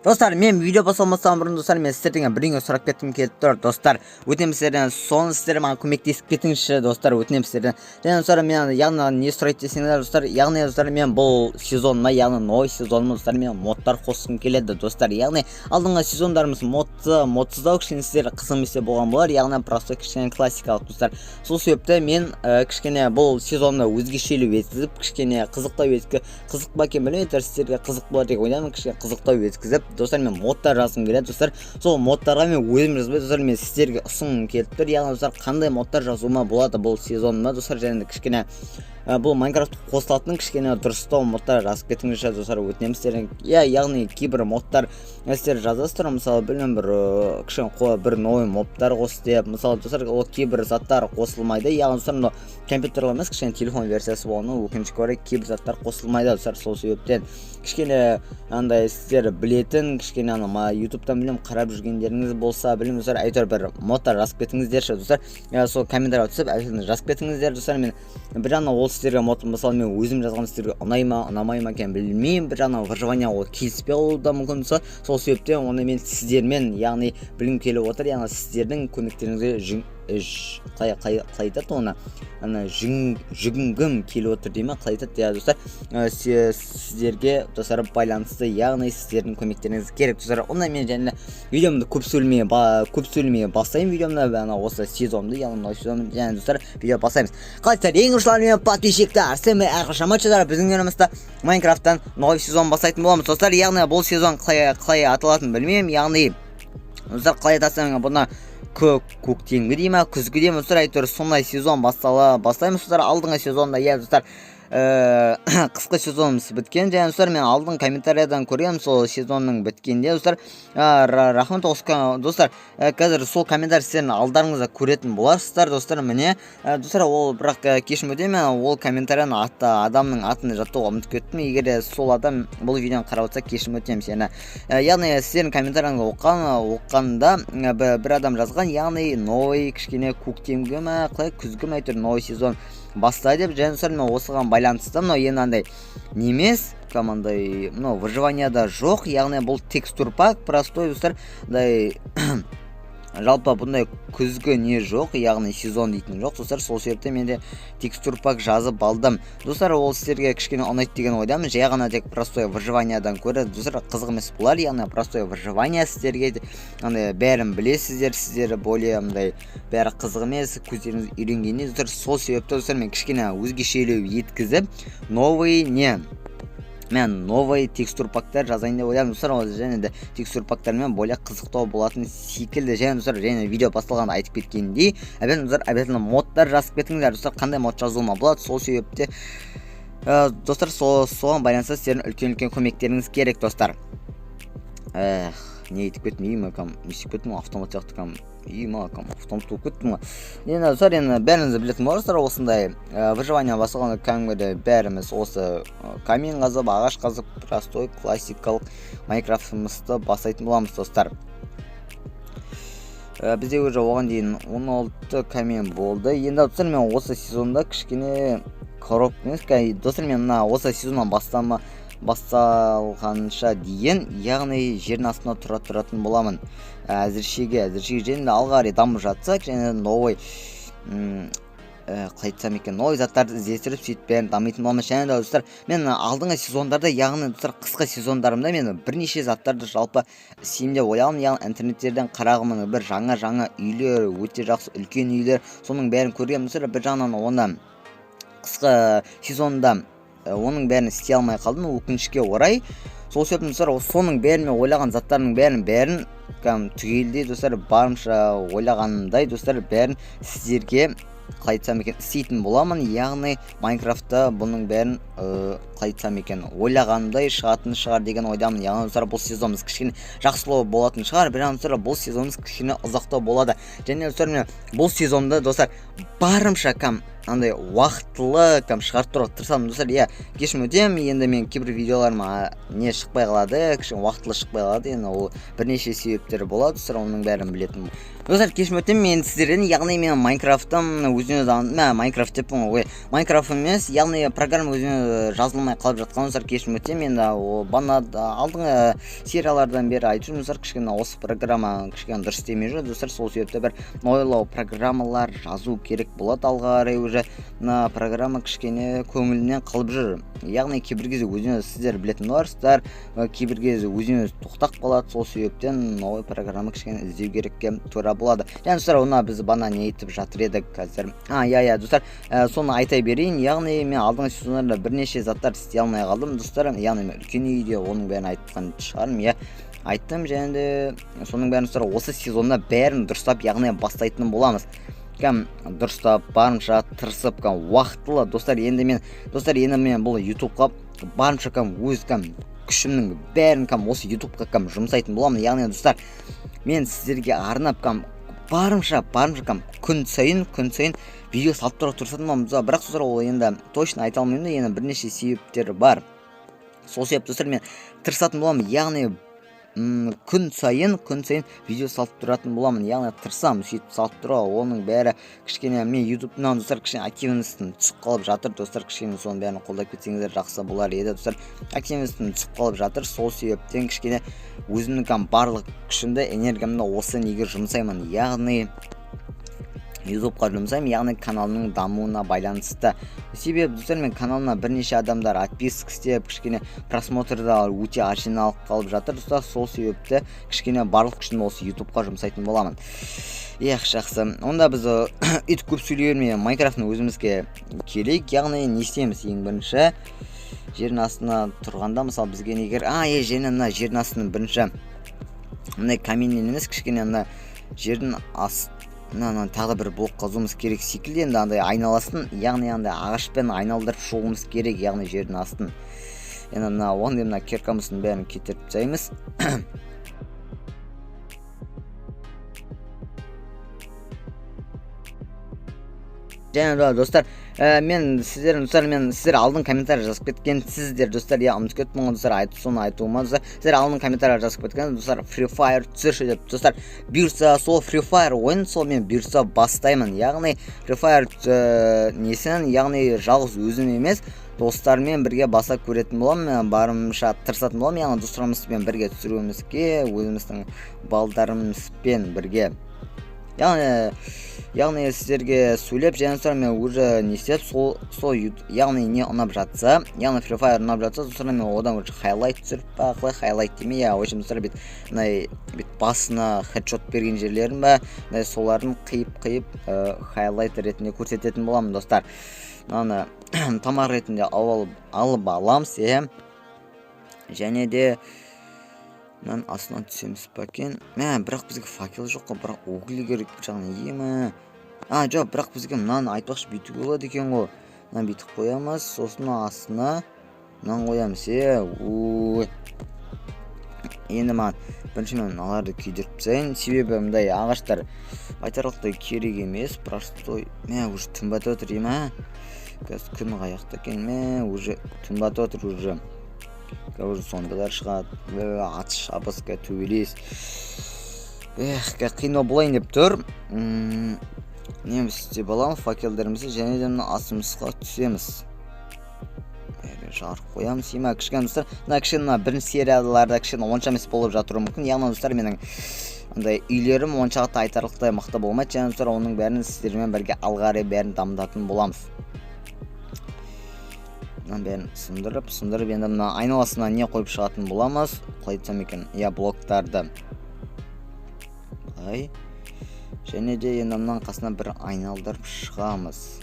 Достар, мен видео бастамастан бұрын достар, мен сіздерден бірдеңе сұрап кеткім келіп тұр. Достар, өтінемін сіздерден, соны сіздер маған көмектесіп кетіңізші, достар, өтінемін сіздерден. Және достар, мен яғни не сұрайды десеңіздер, достар, яғни достар, мен бұл сезонына, яғни новый сезонына достар, мен модтар қосқым келеді, достар. Яғни алдыңғы сезондарымыз модсыздау кішкене сіздер қызығымесе болған болар, яғни просто кішкене классикалық, достар. Сол себепті мен кішкене бұл сезонны өзгешелеу еткізіп, кішкене қызықтау еткізіп, қызық ба екен білмеймін, сіздерге қызық болады деп ойлаймын, кішкене қызықтау еткізіп, достар, мен модтар жазғым келеді, достар. Сол модтарға мен өзім жазбай, достар, мен сіздерге ұсынғым келіп тұр. Яғни достар, қандай модтар жазуыма болады бұл сезонда, достар, және кішкене бұл Майнкрафт қосылатын кішкене дұрыстау модтар жазып кетіңіздер, достар, өтінемін сіздерден. Яғни кейбір модтар сіздер жазасыздар, мысалы білмеймін, бір кішкене бір новый модтар қос деп, мысалы достар, ол кейбір заттар қосылмайды. Яғни достар, компьютерлер емес, кішкене телефон версиясы болғаны, өкінішке орай кейбір заттар қосылмайды, достар. Сол себептен кішкене андай сіздер білетін, кішкене ютубтан білем қарап жүргендеріңіз болса, білем достар, әйтеуір бір модтар жазып кетіңіздерші, достар. Сол комментарийға түсіп әйтеуір жазып кетіңіздер, достар. Мен бір жағынан ол сіздерге мод, мысалы мен өзім жазған сіздерге ұнай ма, ұнамай ма екен білмеймін. Бір жағынан выживания ол келіспей қалуы да мүмкін, сол себептен оны мен сіздермен, яғни білгім келіп отыр, яғни сіздердің көмектеріңізге қалай айтады оны, жүгінгім келіп отыр дейме, қалай айтады, иә достар. Сіздерге достар байланысты, яғни сіздердің көмектеріңіз керек, достар. Онда мен және видеомды көп сөйлемей бастаймын, видеомда осы сезонды, яғни новый сезонды, және достар, видео бастаймыз. Қалайсыздар, ең ұшылар мен подписчиктар, сіздермен әрқашан матчадар, біздің өнімізді Майнкрафттан новый сезон бастайтын боламыз, достар. Яғни бұл сезон қалай аталатынын білмеймін, яғни достар, қалай атасаң бұны көктемгі дейме, күзгі дейме, достар, әйтеуір сондай сезон бастаймыз, достар. Алдыңғы сезонда, иә достар, қысқы сезонымыз біткен, және достар, мен алдың комментариядан көргенмін сол сезонның біткенде, достар. Рахмет достар, қазір сол комментарий сіздердің алдарыңызда көретін боларсыздар, достар. Міне достар, ол бірақ кешім өтеме, ол комментарияны адамның атын жаттауға ұмытып кеттім. Егер сол адам бұл видеоны қарап отырса, кешім өтемін сені. Яғни сіздердің комментарияңызды оққанда бір адам жазған, яғни новый кішкене көктемгі ме, қалай күзгі ме, әйтеуір новый сезон баста деп, және достар, мен осыған байланысты енді андай немес командай выживанияда жоқ, яғни бұл текстур пак простой, достар. Жалпы бұндай күзгі не жоқ, яғни сезон дейтін жоқ, достар. Сол себепті менде текстур пак жазып алдым, достар. Ол сіздерге кішкене ұнайды деген ойдамын. Жай ғана тек простой выживаниядан көрі, достар, қызық емес болар. Яғни простой выживания сіздерге бәрін білесіздер, сіздер более бәрі қызық емес, көздеріңіз үйренгенде, достар. Сол себепті, достар, мен кішкене өзгешелеу еткізіп мен новый текстур пактар жазайын деп ойлаймын, достар. Және де текстур пактармен более қызықтау болатын секілді. Және достар, және видео басталғанда айтып кеткендей, обязательно модтар жазып кетіңіздер, достар. Қандай мод жазуыма болады, сол себепте достар, соған байланысты сіздердің үлкен көмектеріңіз керек, достар. Не етіп кеттім, мистеп кеттім, автомат сияқты автомат болып кеттім. Енді достар, бәріңізді білетін боларсыздар, осындай выживания басталғанда кәдімгідей бәріміз осы камин қазып, ағаш қазып, простой классикалық Майнкрафтымызды бастайтын боламыз, достар. Бізде уже оған дейін 16 камин болды. Енді достар, мен осы сезонда кішкене коробкаңыз, достар, мен осы сезоннан басталғанша дейін, яғни жердің астында тұратын боламын. Әзіршеге жерінде алғари дамып жатса, және новый қайтсам екен, новый заттарды іздестіріп сөйтіп бәрін дамитын боламын. Және достар, мен алдыңғы сезондарда, яғни достар, қысқы сезондарымда мен бірнеше заттарды жалпы істеймін деп ойлағанмын. Яғни интернеттерден қарағанмын, бір жаңа үйлер, өте жақсы үлкен үйлер, соның бәрін көргенмін, достар. Бір жағынан оны қысқы сезонда оның бәрін істей алмай қалдым, өкінішке орай. Сол себептен достар, соның бәрін мен ойлаған заттардың бәрін түгелдей, достар, барымша ойлағанымдай, достар, бәрін сіздерге қайтсам екен істейтін боламын. Яғни Майнкрафтта бұның бәрін қайтсам екен ойлағанымдай шығар деген ойдамын. Яғни достар, бұл сезонымыз кішкене жақсылау болатын шығар, бірақ достар, бұл сезонымыз кішкене ұзақтау болады. Және достар, бұл сезонда достар, барымша андай уақытлы шығарып тұруға тырысамын достар. Иә, кешірім өтемін, енді мен кейбір видеоларыма не шықпай қалады, кішкене уақытлы шықпай қалады. Енді ол бірнеше себептері болады достар, оның бәрін білетін. Достар, кешірім өтемін, мен сіздерден, яғни мен Майнкрафттың өзіне Майнкрафт деппін ғой. Майнкрафт емес, яғни программа өзіне жазылмай қалып жатқан достар, кешірім өтемін. Енді алдыңғы сериялардан бері айтып жүрмін достар, кішкене осы программа кішкене дұрыс істемей жүр достар. Сол себепті бір ойлау программалар жазу керек болады алға қарай. Уже программа кішкене көңілімнен қалып жүр. Яғни кейбір кезде өзіңіз сіздер білетін боларсыздар, кейбір кезде өзіңіз тоқтап қалады. Сол себептен новый программа кішкене іздеу керекке тура болады. Және достар, оны біз бана не айтып жатыр едік қазір. Иә достар, соны айта берейін. Яғни мен алдыңғы сезондарда бірнеше заттар істей алмай қалдым достар. Яғни мен үлкен үйде оның бәрін айтқан шығармын. Иә, айттым, және де соның бәрін достар осы сезонда бәрін дұрыстап, яғни бастайтын боламыз. Дұрыстап, барынша тырысып, уақытлы достар. Енді мен бұл ютубқа барынша өз күшімнің бәрін осы ютубқа жұмсайтын боламын. Яғни достар, мен сіздерге арнап барынша күн сайын видео салып тұруға тырысатын боламын. Бірақ достар, ол енді точно айта алмаймын, енді бірнеше себептері бар. Сол себепті достар, мен тырысатын боламын. Яғни күн сайын видео салып тұратын боламын. Яғни тырысамын сөйтіп салып тұруға. Оның бәрі кішкене мен ютубтан достар кішкене активностьтың түсіп қалып жатыр достар. Кішкене соның бәрін қолдап кетсеңіздер жақсы болар еді достар. Активностьтың түсіп қалып жатыр. Сол себептен кішкене өзімнің барлық күшімді, энергиямды осы неге жұмсаймын. Яғни ютубқа жұмсаймын, яғни каналымның дамуына байланысты. Себебі достар, мен каналыма бірнеше адамдар подписка істеп, кішкене просмотрда өте аз жиналып қалып жатыр достар. Сол себепті кішкене барлық күшімді осы ютубқа жұмсайтын боламын. Жақсы. Онда біз өйтіп көп сөйлей бермей Майнкрафттың өзімізге келейік. Яғни не істейміз? Ең бірінші жердің астына тұрғанда, мысалы бізге егер жердің астының бірінші мындай каменнен емес, кішкене жердің тағы бір блок қазуымыз керек секілді. Енді андай айналасын, яғни ағашпен айналдырып шығуымыз керек, яғни жердің астын. Енді оны керкамыздың бәрін кетіріп тастаймыз. Және достар, сіздер алдың комментарий жазып кеткенсіздер достар. Я ұмытып кеттім достар, соны айтуыма достар. Сіздер алдың комментарий жазып кеткен достар, Free Fire түсірші деп достар. Бұйырса сол Free Fire ойын, сол мен бұйырса бастаймын. Яғни Free Fire несін, яғни жалғыз өзім емес, достармен бірге баса көретін боламын, барымша тырысатын боламын. Яғни достарымызбен бірге түсіруімізге, өзіміздің балдарымызбен бірге. Яғни сіздерге сөйлеп, және достар, мен уже не істеп, яғни не ұнап жатса, яғни Free Fire ұнап жатса, достар, мен одан уже хайлайт түсіріп па, қалай хайлайт демей, ойшым достар, бет басына хедшот берген жерлерін ба, соларын қиып хайлайт ретінде көрсететін боламын достар. Тамақ ретінде алып аламыз, және де астынан түсеміз пәкен. Бірақ бізге факел жоқ, бірақ оғылы керек жағына емі. Жоқ, бірақ бізге мынаны айтпақшы бүйтуге болады екен ғой. Бүйтіп қоямыз, сосын астына мынаны қоямыз. Енді бірінші мен аларды күйдіріп тастайын. Себебі мындай ағаштар айтарлықтай керек емес, простой. Уже түнбатып отыр қазір күн қаяқта екен, уже түнбатып отыр уже. Уже сондалар шығады, атыс шабыс төбелес. Қиынау болайын деп тұр. Неміз істеп аламыз факелдерімізді, және де астымызға түсеміз. Жарық қоямыз. Кішкене достар, кішкене бірінші серияларда кішкене онша емес болып жатуы мүмкін. Яғни достар, менің үйлерім оншалықты айтарлықтай мықты болмайды. Және достар, оның бәрін сіздермен бірге алғары бәрін дамытатын боламыз. Бәрін сындырып, енді айналасына не қойып шығатын боламыз. Қалай айтсам екен, блоктарды. Және де енді мынан қасына бір айналдырып шығамыз.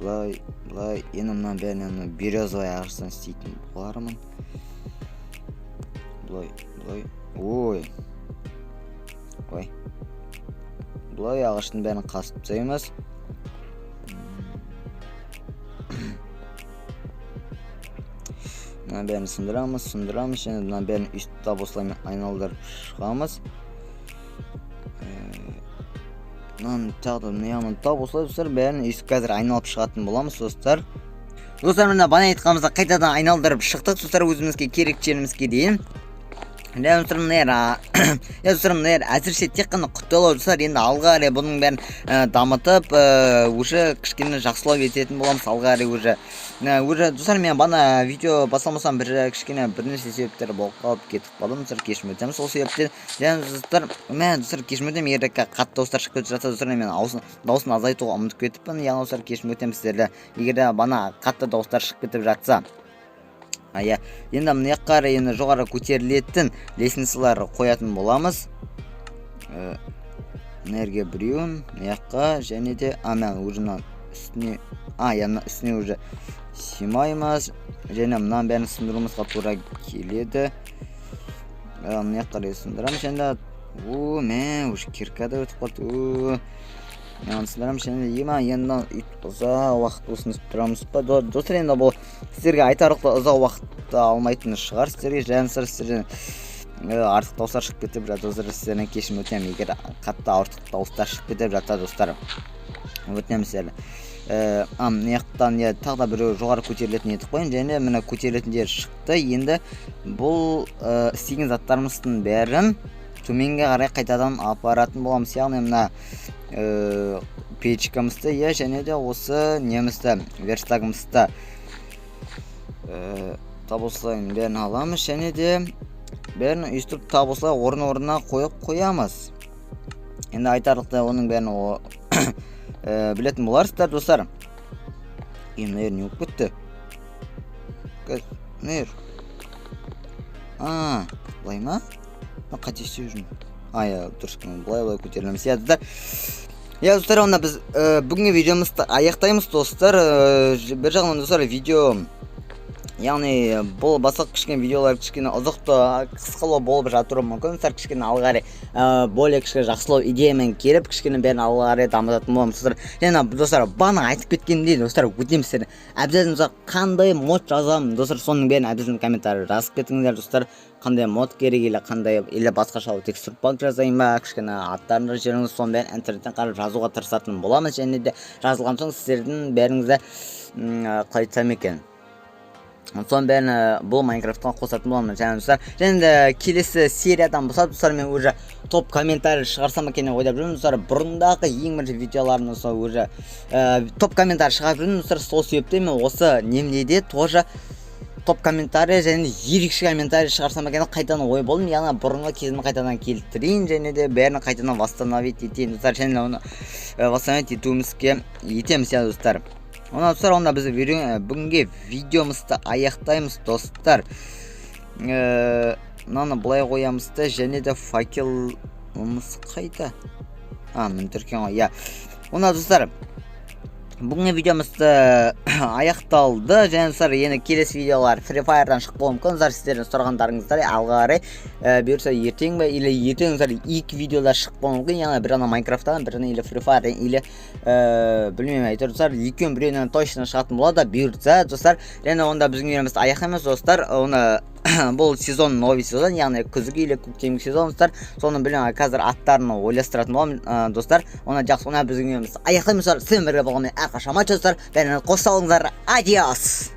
Бұлай, енді мынан бәрін березовый ағаштан істейтін болармын. Бұлай ағаштың бәрін қасып тастаймыз. Мына бәрін сындырамыз, және мына бәрін үстіп осылай айналдырып шығамыз. тағы да мына жағынан тап осылай достар, бәрін өйстіп қазір айналып шығатын боламыз достар. Достар, мына бана айтқанымызда қайтадан айналдырып шықтық достар, өзімізге керек жерімізге дейін. Достар, мына әзірше тек қана құттықтау достар, енді алға қарай бұның бәрін дамытып, уже кішкене жақсылау ететін боламыз алға қарай уже. Достар, мен бана видео басламасам кішкене бірнеше себептер болып қалып кетіп қалдым достар, кешірім өтемін сол себептен. Достар, кешірім өтемін, егер қатты дауыстар шығып кетіп жатса достар, мен дауысын азайтуға ұмытып кетіппін, яғни достар, кешірім өтемін сіздерді, егер бана қатты дауыстар шығып кетіп жатса. Енді мына жаққа қарай енді жоғары көтерілетін лестницалар қоятын боламыз. Мына біреуін мына жаққа және де мен уже үстіне үстіне уже симаймыз және мынаның бәрін сындыруымызға тура келеді. Мына жаққа қарай сындырамыз және уже киркада өтіп қалды. Мен сындырамыз және енді ұзақ уақыт осыны тұрамыз ба. Достар, енді бұл сіздерге айтарлықта ұзақ уақытта алмайтыны шығар сіздерге. Және сіздерден артық дауыстар шығып кетіп жатыр достар, сіздерден кешірім өтінемін егер қатты артық дауыстар шығып кетіп жатса достар. Өтінемін сіздерді. Мына жақтан тағы да біреу жоғары көтерілетін етіп қойын, және мына көтерілетіндер шықты. Енді бұл істеген заттарымыздың бәрін төменге қарай қайтадан апаратын боламыз. Яғни мына печкамызды және де осы немізді верстагымызды тап осылай бәрін аламыз және де бәрін үйістіріп тап осылай орын-орнына қойып қоямыз. Енді айтарлықта оның бәрін білетін боларсыздар достар. Мына не болып кетті? Былай ма? Қате істеп жүрмін. Дұрыс, былай көтерілеміз. Достар, онда біз бүгінгі видеомызды аяқтаймыз достар. Бір жағынан достар, видео, яғни бұл басқа кішкене видеолар кішкене ұзақты қысқалау болып жатуы мүмкін. Достар, кішкене алғари более кішкене жақсылау идеямен келіп, кішкене бәрін алғари дамытатын боламыз достар. Және достар, бана айтып кеткендей достар, өтеміздер. Әбден қандай мод жазамын достар, соның бәрін әбден комментарий жазып кетіңіздер достар. Қандай мод керек или қандай или басқаша текстур пак жазайын ба, кішкене аттарын жеріңіз, соның бәрін интернеттен қарап жазуға тырысатын боламыз. Және де жазылған соң сіздердің бәріңізді қалай айтсам екен, соның бәрін бұл Майнкрафттан қосатын боламыз. Және де келесі сериядан болса достар, мен уже топ комментарий шығарсам екен деп ойлап жүрмін достар. Бұрындағы ең бірінші видеоларымда сол уже топ комментарий шығарып жүрмін достар. Сол себептен мен осы немнеде тоже топ комментарий және ерекше комментарий шығарсам екен қайтадан ой болдым. Яғни бұрынғы кезімді қайтадан келтірейін және де бәрін қайтадан восстановить етейін достар. Және оны восстановить етуімізге етеміз достар. Онда біз бүгінгі видеомызды аяқтаймыз достар. Мынаны былай қоямызды және де факелымыз қайда? Мүндіркен ғой. Онда достар, бүгінгі видеомызды аяқталды. Және достар, енді келесі видеолар Free Fire'дан шығып болуы мүмкін. Сіздердің сұрағандарыңыздар алға қарай бұйырса ертең бе или ертең екі видеолар шығып болуы мүмкін. Яғни бір ана Майнкрафттан, бір ана или Free Fire'дан или білмеймін әйтеуір достар, екеуін біреуінен точно шығатын болады бұйырса достар. Және онда біздің видеомызды аяқтаймыз достар. Оны бұл сезон, новый сезон, яғни күзгі или көктемгі сезон достар. Соны білем қазір аттарын ойластыратын боламын достар. Оны жақсы, оны біздің видеомызды аяқтаймыз достар. Сіздермен бірге болғанмен әрқашан аман достар. Бәріне қош сау болыңыздар. Адиос.